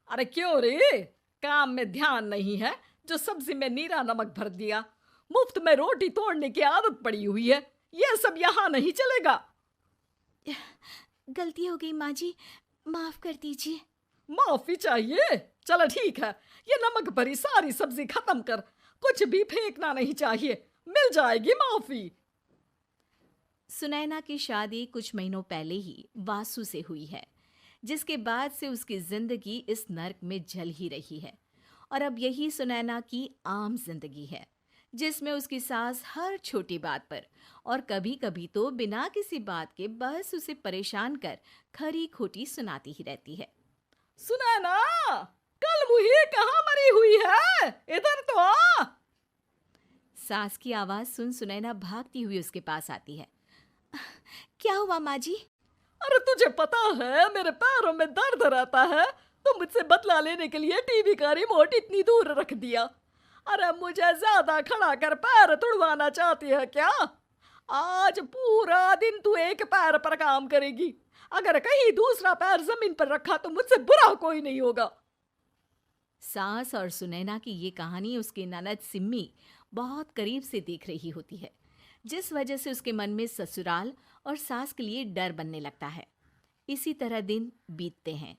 अरे क्यों रे? काम में ध्यान नहीं है जो सब्जी में नीरा नमक भर दिया। मुफ्त में रोटी तोड़ने की आदत पड़ी हुई है। ये सब यहाँ नहीं चलेगा। गलती हो गई माँ जी, माफ कर दीजिए। माफी चाहिए? चलो ठीक है, ये नमक भरी सारी सब्जी खत्म कर। कुछ भी फेंकना नहीं चाहिए, मिल जाएगी माफी। सुनैना की शादी कुछ महीनों पहले ही वासु से हुई है, जिसके बाद से उसकी जिंदगी इस नर्क में जल ही रही है। और अब यही सुनैना की आम जिंदगी है, जिसमें उसकी सास हर छोटी बात पर और कभी कभी तो बिना किसी बात के बस उसे परेशान कर खरी खोटी सुनाती ही रहती है। सुनैना, कल मुही कहाँ मरी हुई है? इधर तो आ। सास की आवाज सुन सुनैना भागती हुई उसके पास आती है। क्या हुआ माँ जी? अरे तुझे पता है मेरे पैरों में दर्द रहता है, तो मुझसे बदला लेने के लिए टीवी का रिमोट इतनी दूर रख दिया। अरे मुझे ज्यादा खड़ा कर पैर तुड़वाना चाहती है क्या? आज पूरा दिन तू एक पैर पर काम करेगी। अगर कहीं दूसरा पैर जमीन पर रखा तो मुझसे बुरा कोई नहीं होगा। सास और सुनैना की ये कहानी उसकी ननद सिम्मी बहुत करीब से देख रही होती है, जिस वजह से उसके मन में ससुराल और सास के लिए डर बनने लगता है। इसी तरह दिन बीतते हैं।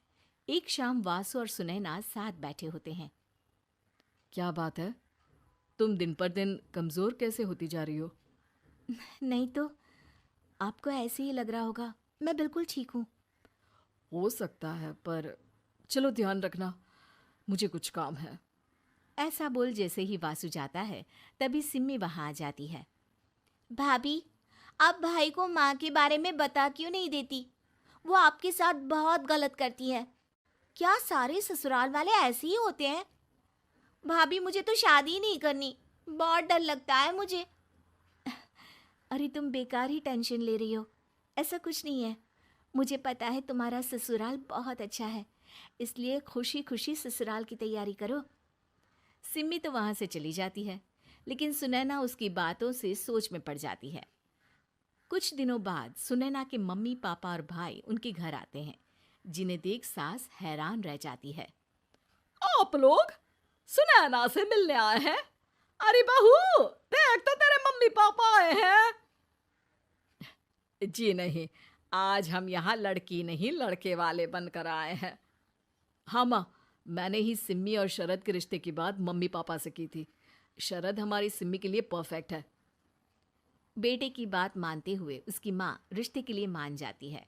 एक शाम वासु और सुनैना साथ बैठे होते हैं। क्या बात है? तुम दिन पर दिन कमजोर कैसे होती जा रही हो? नहीं तो, आपको ऐसे ही लग रहा होगा। मैं बिल्कुल ठीक हूँ। हो सकता है, पर चलो ध्यान रखना, मुझे कुछ काम है। ऐसा बोल जैसे ही वासु जाता है, तभी सिम्मी वहां आ जाती है। भाभी, आप भाई को माँ के बारे में बता क्यों नहीं देती? वो आपके साथ बहुत गलत करती है। क्या सारे ससुराल वाले ऐसे ही होते हैं? भाभी, मुझे तो शादी ही नहीं करनी, बहुत डर लगता है मुझे। अरे तुम बेकार ही टेंशन ले रही हो, ऐसा कुछ नहीं है। मुझे पता है तुम्हारा ससुराल बहुत अच्छा है, इसलिए खुशी खुशी ससुराल की तैयारी करो। सिम्मी तो वहां से चली जाती है, लेकिन सुनैना उसकी बातों से सोच में पड़ जाती है। कुछ दिनों बाद सुनैना के मम्मी पापा और भाई उनके घर आते हैं, जिन्हें देख सास हैरान रह जाती है। आप लोग सुनैना से मिलने आए हैं? अरे बहू, देख तो तेरे मम्मी पापा आए हैं। जी नहीं, आज हम यहाँ लड़की नहीं लड़के वाले बनकर आए हैं। हाँ माँ, मैंने ही सिम्मी और शरद के रिश्ते की बात मम्मी पापा से की थी। शरद हमारी सिम्मी के लिए परफेक्ट है। बेटे की बात मानते हुए उसकी माँ रिश्ते के लिए मान जाती है,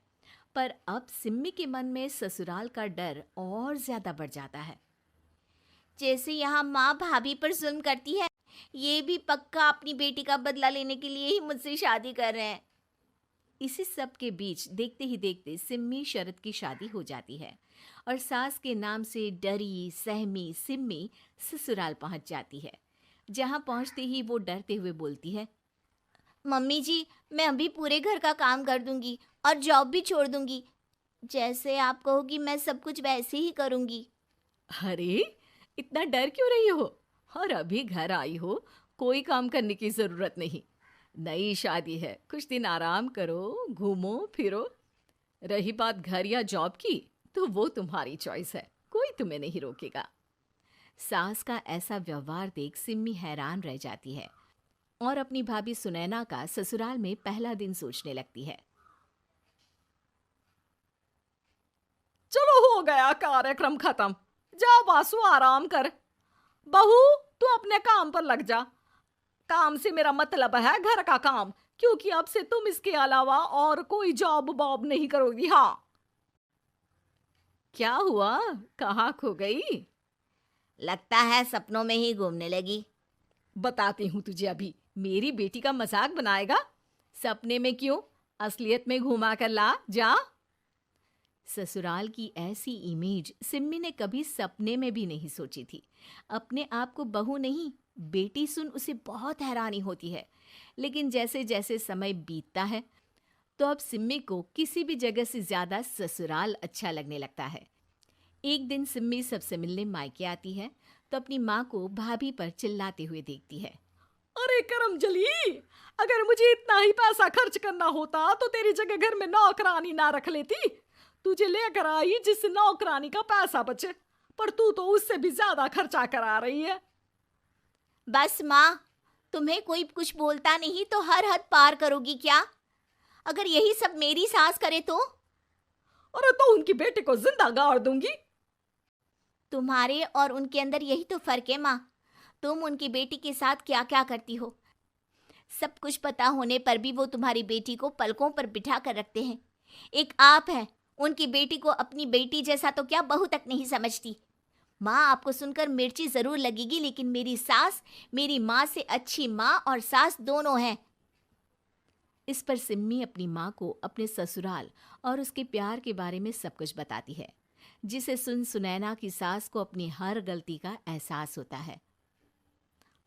पर अब सिम्मी के मन में ससुराल का डर और ज्यादा बढ़ जाता है। जैसे यहाँ माँ भाभी पर जुल्म करती है, ये भी पक्का अपनी बेटी का बदला लेने के लिए ही मुझसे शादी कर रहे हैं। इसी सब के बीच देखते ही देखते सिम्मी शरद की शादी हो जाती है और सास के नाम से डरी सहमी सिम्मी ससुराल पहुंच जाती है। जहां पहुंचते ही वो डरते हुए बोलती है, मम्मी जी, मैं अभी पूरे घर का काम कर दूंगी और जॉब भी छोड़ दूंगी। जैसे आप कहोगी मैं सब कुछ वैसे ही करूंगी। अरे, इतना डर क्यों रही हो? और अभी घर आई हो, कोई काम करने की जरूरत नहीं। नई शादी है, कुछ दिन आराम करो, घूमो फिरो। रही बात घर या जॉब की, तो वो तुम्हारी चॉइस है, कोई तुम्हें नहीं रोकेगा। सास का ऐसा व्यवहार देख सिम्मी हैरान रह जाती है और अपनी भाभी सुनैना का ससुराल में पहला दिन सोचने लगती है। चलो हो गया कार्यक्रम खत्म। जा वासु, आराम कर। बहू, तू अपने काम पर लग जा। काम से मेरा मतलब है घर का काम, क्योंकि अब से तुम इसके अलावा और कोई जॉब बॉब नहीं करोगी। हाँ। क्या हुआ? कहाँ खो गई? लगता है सपनों में ही घूमने लगी। बताती हूँ तुझे अभी। मेरी बेटी का मजाक बनाएगा? सपने में क्यों, असलियत में घुमा कर ला। जा। ससुराल की ऐसी इमेज सिम्मी ने कभी सपने में भी नहीं सोची थी। अपने आप को बहू नहीं, बेटी सुन उसे बहुत हैरानी होती है। लेकिन जैसे जैसे समय बीतता है, तो अब सिम्मी को किसी भी जगह से ज्यादा ससुराल अच्छा लगने लगता है। एक दिन सिम्मी सबसे मिलने मायके आती है, तो अपनी माँ को भाभी पर चिल्लाते हुए देखती है। अरे करमजली, अगर मुझे इतना ही पैसा खर्च करना होता तो तेरी जगह घर में नौकरानी ना रख लेती। तुझे लेकर आई जिससे नौकरानी का पैसा बचे, पर तू तो उससे भी ज्यादा खर्चा करा रही है। बस माँ, तुम्हें कोई कुछ बोलता नहीं तो हर हद पार करोगी क्या? अगर यही सब मेरी सास करे तो? अरे तो उनकी बेटी को जिंदा गाड़ दूंगी। तुम्हारे और उनके अंदर यही तो फर्क है माँ। तुम उनकी बेटी के साथ क्या क्या करती हो, सब कुछ पता होने पर भी वो तुम्हारी बेटी को पलकों पर बिठा कर रखते हैं। एक आप है, उनकी बेटी को अपनी बेटी जैसा तो क्या बहू तक नहीं समझती। माँ, आपको सुनकर मिर्ची जरूर लगेगी, लेकिन मेरी सास मेरी माँ से अच्छी माँ और सास दोनों हैं। इस पर सिम्मी अपनी माँ को अपने ससुराल और उसके प्यार के बारे में सब कुछ बताती है, जिसे सुन सुनैना की सास को अपनी हर गलती का एहसास होता है।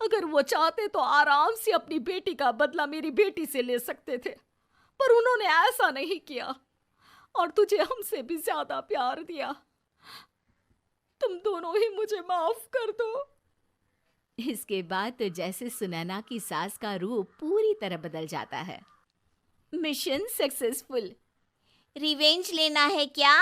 अगर वो चाहते तो आराम से अपनी बेटी का बदला मेरी बेटी से ले सकते थे, पर उन्होंने ऐसा नहीं किया और तुझे हमसे भी ज्यादा प्यार दिया। तुम दोनों ही मुझे माफ कर दो। इसके बाद तो जैसे सुनैना की सास का रूप पूरी तरह बदल जाता है। Mission successful. रिवेंज लेना है क्या?